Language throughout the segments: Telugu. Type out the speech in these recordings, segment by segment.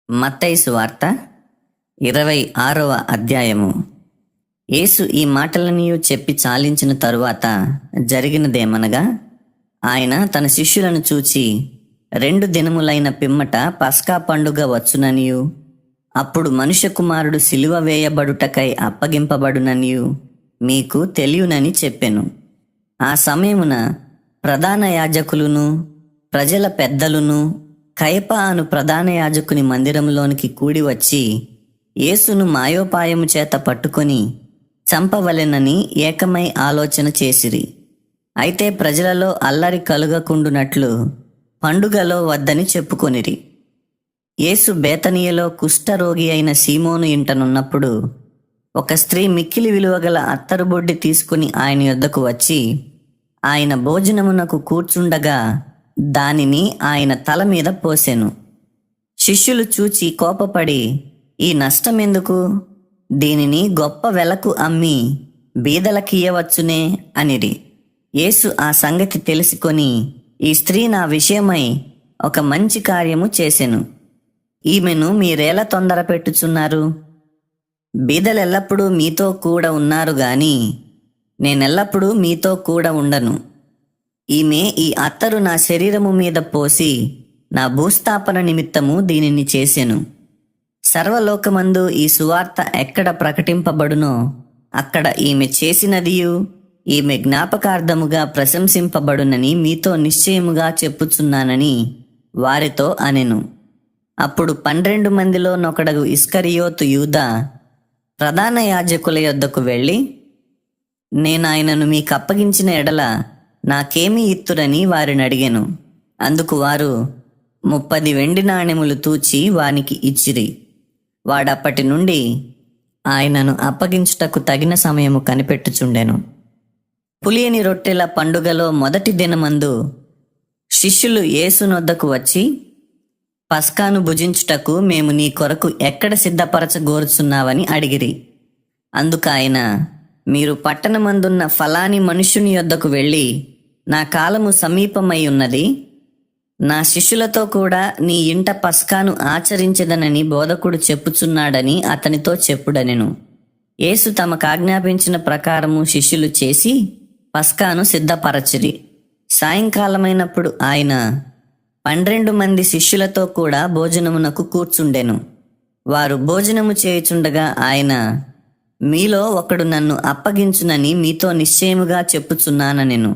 మత్తయి సువార్త 26వ అధ్యాయము. యేసు ఈ మాటలన్నీ చెప్పి చాలించిన తరువాత జరిగినదేమనగా, ఆయన తన శిష్యులను చూచి 2 దినములైన పిమ్మట పస్కా పండుగ వచ్చుననియు, అప్పుడు మనుష్య కుమారుడు సిలువ వేయబడుటకై అప్పగింపబడుననియు మీకు తెలియనని చెప్పెను. ఆ సమయమున ప్రధాన యాజకులును ప్రజల పెద్దలును కయప అను ప్రధాన యాజకుని మందిరంలోనికి కూడి వచ్చి యేసును మాయోపాయము చేత పట్టుకొని చంపవలెనని ఏకమై ఆలోచన చేసిరి. అయితే ప్రజలలో అల్లరి కలుగకుండునట్లు పండుగలో వద్దని చెప్పుకొనిరి. యేసు బేతనీయలో కుష్ఠరోగి అయిన సీమోను ఇంటనున్నప్పుడు ఒక స్త్రీ మిక్కిలి విలువగల అత్తరుబొడ్డి తీసుకుని ఆయన యొద్దకు వచ్చి ఆయన భోజనమునకు కూర్చుండగా దానిని ఆయన తల మీద పోసెను. శిష్యులు చూచి కోపపడి, ఈ నష్టమెందుకు? దీనిని గొప్ప వెలకు అమ్మి బీదలకియ్యవచ్చునే అనిరి. యేసు ఆ సంగతి తెలుసుకొని, ఈ స్త్రీ నా విషయమై ఒక మంచి కార్యము చేసెను. ఈమెను మీరేలా తొందర పెట్టుచున్నారు? బీదలెల్లప్పుడూ మీతో కూడా ఉన్నారు గాని నేనెల్లప్పుడూ మీతో కూడా ఉండను. ఈమె ఈ అత్తరు నా శరీరము మీద పోసి నా భూస్థాపన నిమిత్తము దీనిని చేసెను. సర్వలోకమందు ఈ సువార్త ఎక్కడ ప్రకటింపబడునో అక్కడ ఈమె చేసినదియు ఈమె జ్ఞాపకార్థముగా ప్రశంసింపబడునని మీతో నిశ్చయముగా చెప్పుచున్నానని వారితో అనెను. అప్పుడు 12 మందిలో నొకడగు ఇస్కరియోతు యూదా ప్రధాన యాజకుల యొద్దకు వెళ్ళి, నేనాయనను మీకు అప్పగించిన ఎడల నాకేమి ఇత్తురని వారిని అడిగెను. అందుకు వారు 30 వెండి నాణెములు తూచి వానికి ఇచ్చిరి. వాడప్పటి నుండి ఆయనను అప్పగించుటకు తగిన సమయము కనిపెట్టుచుండెను. పులియని రొట్టెల పండుగలో మొదటి దినమందు శిష్యులు యేసునొద్దకు వచ్చి, పస్కాను భుజించుటకు మేము నీ కొరకు ఎక్కడ సిద్ధపరచగోరుచున్నావని అడిగిరి. అందుకు ఆయన, మీరు పట్టణమందున్న ఫలాని మనుష్యుని యొద్దకు వెళ్ళి, నా కాలము సమీపమై ఉన్నది, నా శిష్యులతో కూడా నీ ఇంట పస్కాను ఆచరించదనని బోధకుడు చెప్పుచున్నాడని అతనితో చెప్పుడనెను. యేసు తమకు ఆజ్ఞాపించిన ప్రకారము శిష్యులు చేసి పస్కాను సిద్ధపరచిరి. సాయంకాలమైనప్పుడు ఆయన 12 మంది శిష్యులతో కూడా భోజనమునకు కూర్చుండెను. వారు భోజనము చేయుచుండగా ఆయన, మీలో ఒకడు నన్ను అప్పగించునని మీతో నిశ్చయముగా చెప్పుచున్నానెను.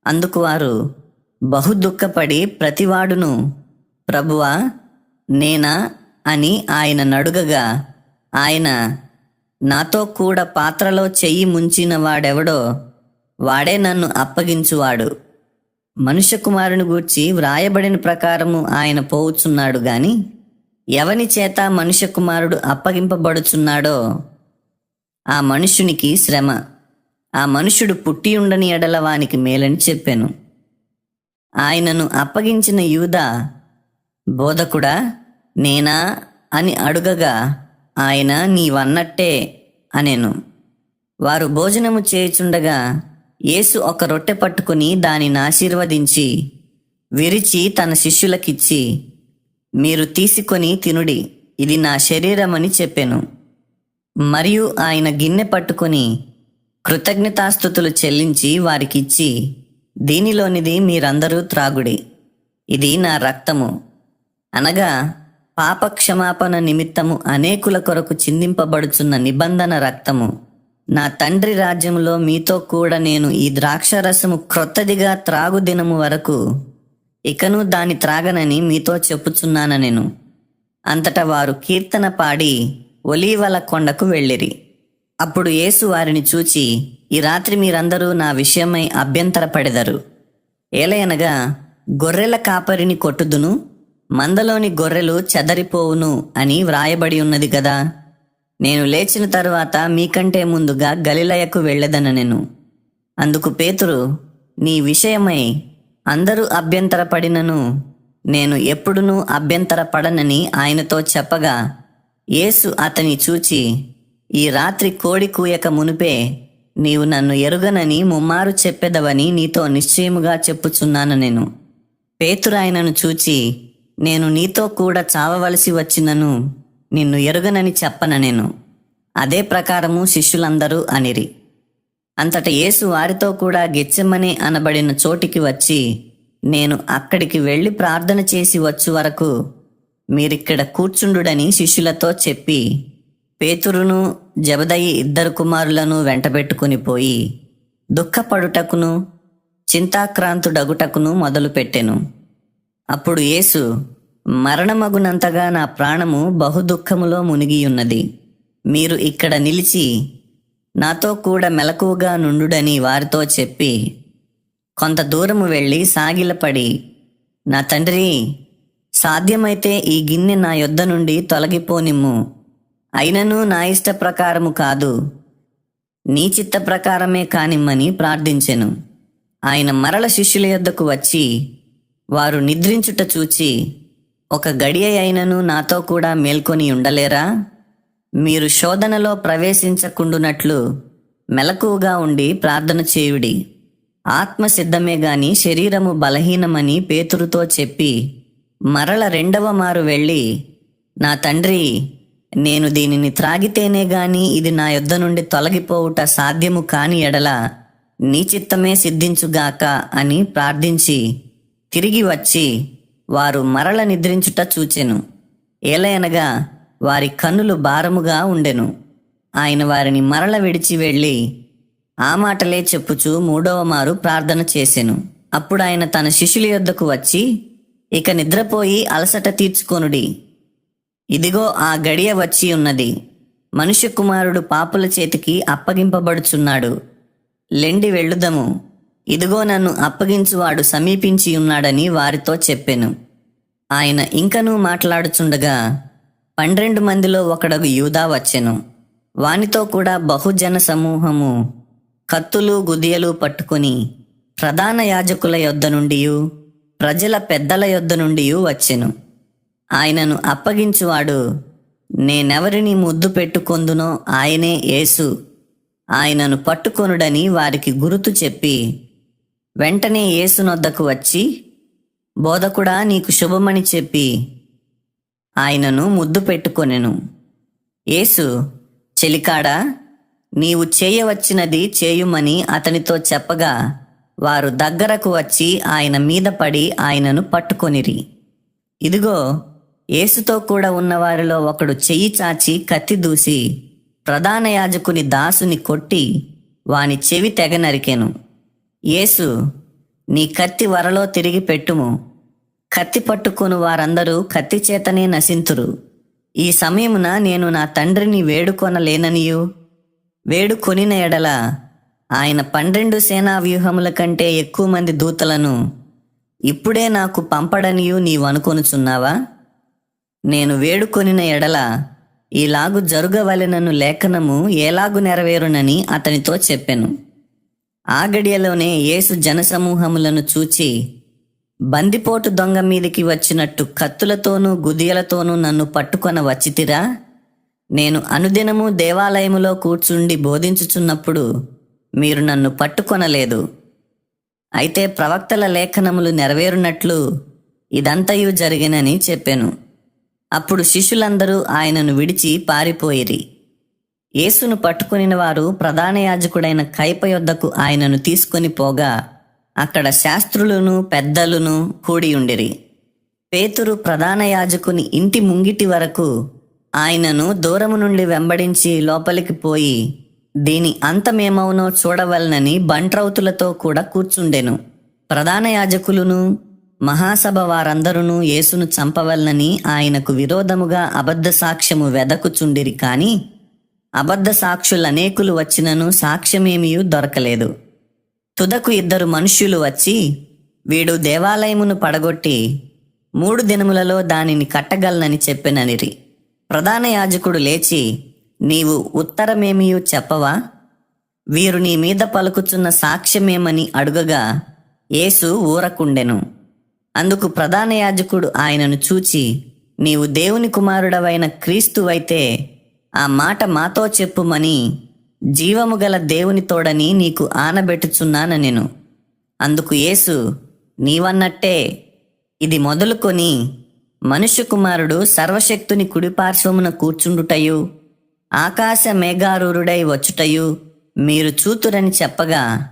అందుకు వారు బహు దుఃఖపడి ప్రతివాడును, ప్రభువా నేనా అని ఆయన నడుగగా, ఆయన, నాతో కూడా పాత్రలో చెయ్యి ముంచిన వాడెవడో వాడే నన్ను అప్పగించువాడు. మనుష్య కుమారుని గూర్చి వ్రాయబడిన ప్రకారము ఆయన పోవుచున్నాడు గాని ఎవని చేత మనుష్య కుమారుడు అప్పగింపబడుచున్నాడో ఆ మనుష్యునికి శ్రమ. ఆ మనుష్యుడు పుట్టి ఉండని ఎడల వానికి మేలని చెప్పెను. ఆయనను అప్పగించిన యూదా, బోధకుడా నేనా అని అడుగగా ఆయన, నీవన్నట్టే అనెను. వారు భోజనము చేయుచుండగా యేసు ఒక రొట్టె పట్టుకుని దానిని ఆశీర్వదించి విరిచి తన శిష్యులకిచ్చి, మీరు తీసుకొని తినుడి, ఇది నా శరీరమని చెప్పెను. మరియు ఆయన గిన్నె పట్టుకొని కృతజ్ఞతాస్తుతులు చెల్లించి వారికిచ్చి, దీనిలోనిది మీరందరూ త్రాగుడి, ఇది నా రక్తము, అనగా పాప క్షమాపణ నిమిత్తము అనేకుల కొరకు చిందింపబడుచున్న నిబంధన రక్తము. నా తండ్రి రాజ్యములో మీతో కూడా నేను ఈ ద్రాక్షరసము క్రొత్తదిగా త్రాగు దినము వరకు ఇకను దాని త్రాగనని మీతో చెప్పుచున్నానెను. అంతటా వారు కీర్తన పాడి ఒలీవల కొండకు వెళ్ళిరి. అప్పుడు యేసు వారిని చూచి, ఈ రాత్రి మీరందరూ నా విషయమై అభ్యంతరపడెదరు. ఏలయనగా గొర్రెల కాపరిని కొట్టుదును, మందలోని గొర్రెలు చెదరిపోవును అని వ్రాయబడి ఉన్నది గదా. నేను లేచిన తరువాత మీకంటే ముందుగా గలిలయకు వెళ్ళెదనెను. అందుకు పేతురు, నీ విషయమై అందరూ అభ్యంతరపడినను నేను ఎప్పుడునూ అభ్యంతరపడనని ఆయనతో చెప్పగా, యేసు అతని చూచి, ఈ రాత్రి కోడి కూయక మునుపే నీవు నన్ను ఎరుగనని ముమ్మారు చెప్పెదవని నీతో నిశ్చయముగా చెప్పుచున్నాను నేను. పేతురు ఆయనను చూచి, నేను నీతో కూడా చావవలసి వచ్చినను నిన్ను ఎరుగనని చెప్పన నేను. అదే ప్రకారము శిష్యులందరూ అనిరి. అంతట యేసు వారితో కూడా గెత్సెమనే అనబడిన చోటికి వచ్చి, నేను అక్కడికి వెళ్ళి ప్రార్థన చేసి వచ్చు వరకు మీరిక్కడ కూర్చుండుడని శిష్యులతో చెప్పి, పేతురును జెబెదయి 2 కుమారులను వెంటబెట్టుకుని పోయి దుఃఖపడుటకును చింతాక్రాంతుడగుటకును మొదలుపెట్టెను. అప్పుడు యేసు, మరణమగునంతగా నా ప్రాణము బహుదుఃఖములో మునిగియున్నది. మీరు ఇక్కడ నిలిచి నాతో కూడా మెలకువగా నుండుడని వారితో చెప్పి కొంత దూరము వెళ్ళి సాగిలపడి, నా తండ్రి, సాధ్యమైతే ఈ గిన్నె నా యొద్ద నుండి తొలగిపోనిమ్ము. అయినను నా ఇష్ట ప్రకారము కాదు, నీ చిత్త ప్రకారమే కానిమ్మని ప్రార్థించెను. ఆయన మరల శిష్యుల యొద్దకు వచ్చి వారు నిద్రించుట చూచి, ఒక గడియ అయినను నాతో కూడా మేల్కొని ఉండలేరా? మీరు శోధనలో ప్రవేశించకుండునట్లు మెలకువగా ఉండి ప్రార్థన చేయుడి. ఆత్మ సిద్ధమే గాని శరీరము బలహీనమని పేతురుతో చెప్పి మరల 2వ మారు వెళ్ళి, నా తండ్రి, నేను దీనిని త్రాగితేనే గాని ఇది నా యొద్ద నుండి తొలగిపోవుట సాధ్యము కాని ఎడల నీ చిత్తమే సిద్ధించుగాక అని ప్రార్థించి తిరిగి వచ్చి వారు మరల నిద్రించుట చూచెను. ఏలయనగా వారి కన్నులు భారముగా ఉండెను. ఆయన వారిని మరల విడిచి వెళ్ళి ఆ మాటలే చెప్పుచూ 3వ మారు ప్రార్థన చేసెను. అప్పుడు ఆయన తన శిష్యుల యొద్దకు వచ్చి, ఇక నిద్రపోయి అలసట తీర్చుకొనుడి. ఇదిగో ఆ గడియ వచ్చి ఉన్నది. మనుష్య కుమారుడు పాపుల చేతికి అప్పగింపబడుచున్నాడు. లెండి వెళ్ళుదము. ఇదిగో నన్ను అప్పగించువాడు సమీపించి ఉన్నాడని వారితో చెప్పెను. ఆయన ఇంకనూ మాట్లాడుచుండగా 12 మందిలో ఒకడగు యూదా వచ్చెను. వానితో కూడా బహుజన సమూహము కత్తులు గుదియలు పట్టుకుని ప్రధాన యాజకుల యొద్ద నుండి ప్రజల పెద్దల యొద్ద నుండి వచ్చెను. ఆయనను అప్పగించువాడు, నేనెవరిని ముద్దు పెట్టుకొందునో ఆయనే యేసు, ఆయనను పట్టుకొనుడని వారికి గురుతు చెప్పి వెంటనే యేసునొద్దకు వచ్చి, బోధకుడా, నీకు శుభమని చెప్పి ఆయనను ముద్దు పెట్టుకొనెను. యేసు, చెలికాడా, నీవు చేయవచ్చినది చేయుమని అతనితో చెప్పగా వారు దగ్గరకు వచ్చి ఆయన మీద పడి ఆయనను పట్టుకొనిరి. ఇదిగో, యేసుతో కూడా ఉన్నవారిలో ఒకడు చెయ్యి చాచి కత్తి దూసి ప్రధాన యాజకుని దాసుని కొట్టి వాని చెవి తెగ నరికెను. యేసు, నీ కత్తి వరలో తిరిగి పెట్టుము. కత్తి పట్టుకొను వారందరూ కత్తి చేతనే నశింతురు. ఈ సమయమున నేను నా తండ్రిని వేడుకొనలేననియు, వేడుకొనిన ఎడల ఆయన 12 సేనా వ్యూహముల కంటే ఎక్కువ మంది దూతలను ఇప్పుడే నాకు పంపడనియు నీవనుకొనుచున్నావా? నేను వేడుకొనిన ఎడల ఈలాగు జరుగవలెనను లేఖనము ఏలాగు నెరవేరునని అతనితో చెప్పెను. ఆ గడియలోనే యేసు జనసమూహములను చూచి, బందిపోటు దొంగ మీదికి వచ్చినట్టు కత్తులతోనూ గుదియలతోనూ నన్ను పట్టుకొన వచ్చితిరా? నేను అనుదినము దేవాలయములో కూర్చుండి బోధించుచున్నప్పుడు మీరు నన్ను పట్టుకొనలేదు. అయితే ప్రవక్తల లేఖనములు నెరవేరునట్లు ఇదంతయు జరిగినని చెప్పెను. అప్పుడు శిష్యులందరూ ఆయనను విడిచి పారిపోయిరి. యేసును పట్టుకొనిన వారు ప్రధాన యాజకుడైన కయప యొద్దకు ఆయనను తీసుకొని పోగా అక్కడ శాస్త్రులను పెద్దలును కూడియుండిరి. పేతురు ప్రధాన యాజకుని ఇంటి ముంగిటి వరకు ఆయనను దూరము నుండి వెంబడించి లోపలికి పోయి దీని అంతమేమవునో చూడవలనని బంట్రౌతులతో కూడా కూర్చుండెను. ప్రధాన యాజకులును మహాసభ వారందరూ యేసును చంపవలనని ఆయనకు విరోధముగా అబద్ధ సాక్ష్యము వెదకుచుండిరి. కాని అబద్ధ సాక్షులనేకులు వచ్చినను సాక్ష్యమేమియూ దొరకలేదు. తుదకు 2 మనుష్యులు వచ్చి, వీడు దేవాలయమును పడగొట్టి 3 దినములలో దానిని కట్టగలనని చెప్పెననిరి. ప్రధాన యాజకుడు లేచి, నీవు ఉత్తరమేమియూ చెప్పవా? వీరు నీ మీద పలుకుచున్న సాక్ష్యమేమని అడుగగా యేసు ఊరకుండెను. అందుకు ప్రధాన యాజకుడు ఆయనను చూచి, నీవు దేవుని కుమారుడవైన క్రీస్తువైతే ఆ మాట మాతో చెప్పుమని జీవము గల దేవుని తోడని నీకు ఆనబెట్టుచున్నానెను. అందుకు యేసు, నీవన్నట్టే ఇది మొదలుకొని మనుష్య కుమారుడు సర్వశక్తుని కుడిపార్శ్వమున కూర్చుండుటయు ఆకాశ మేఘారూరుడై వచ్చుటయు మీరు చూతురని చెప్పగా,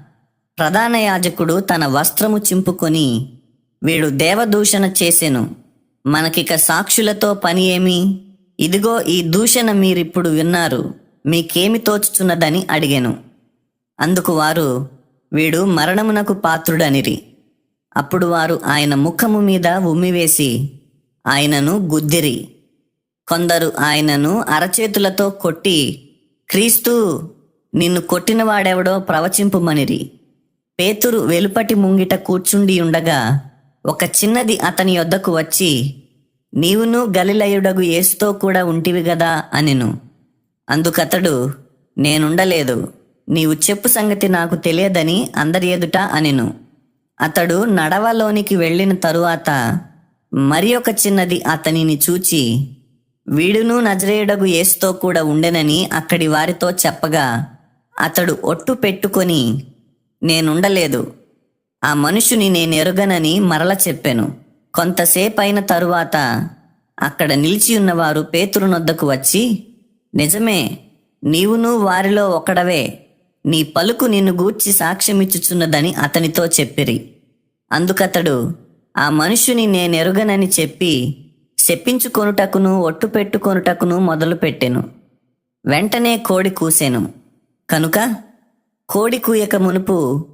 ప్రధాన యాజకుడు తన వస్త్రము చింపుకొని, వీడు దేవదూషణ చేసెను, మనకిక సాక్షులతో పని ఏమి? ఇదిగో ఈ దూషణ మీరిప్పుడు విన్నారు, మీకేమి తోచుచున్నదని అడిగెను. అందుకు వారు, వీడు మరణమునకు పాత్రుడనిరి. అప్పుడు వారు ఆయన ముఖము మీద ఉమ్మివేసి ఆయనను గుద్దిరి. కొందరు ఆయనను అరచేతులతో కొట్టి, క్రీస్తు, నిన్ను కొట్టినవాడెవడో ప్రవచింపుమనిరి. పేతురు వెలుపటి ముంగిట కూర్చుండి ఉండగా ఒక చిన్నది అతని యొద్దకు వచ్చి, నీవును గలిలయుడగు యేసుతో కూడా ఉంటివి గదా అనెను. అందుకతడు, నేనుండలేదు, నీవు చెప్పు సంగతి నాకు తెలియదని అందరి ఎదుట అనెను. అతడు నడవలోనికి వెళ్ళిన తరువాత మరి ఒక చిన్నది అతనిని చూచి, వీడును నజరేయుడగు యేసుతో కూడా ఉండెనని అక్కడి వారితో చెప్పగా, అతడు ఒట్టు పెట్టుకొని, నేనుండలేదు, ఆ మనుషుని నేనెరుగనని మరల చెప్పెను. కొంతసేపైన తరువాత అక్కడ నిలిచి ఉన్నవారు పేతురునొద్దకు వచ్చి, నిజమే, నీవును వారిలో ఒకడవే, నీ పలుకు నిన్ను గూర్చి సాక్ష్యమిచ్చుచున్నదని అతనితో చెప్పిరి. అందుకతడు ఆ మనుషుని నేనెరుగనని చెప్పి శపించుకొనుటకును ఒట్టు పెట్టుకొనుటకును మొదలుపెట్టెను. వెంటనే కోడి కూసెను. కనుక కోడి కూయక మునుపు,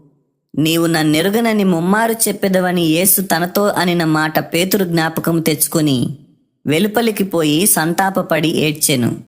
నీవు నన్నెరుగనని ముమ్మారు చెప్పెదవని యేసు తనతో అనిన మాట పేతురు జ్ఞాపకం తెచ్చుకొని వెలుపలికి పోయి సంతాపపడి ఏడ్చెను.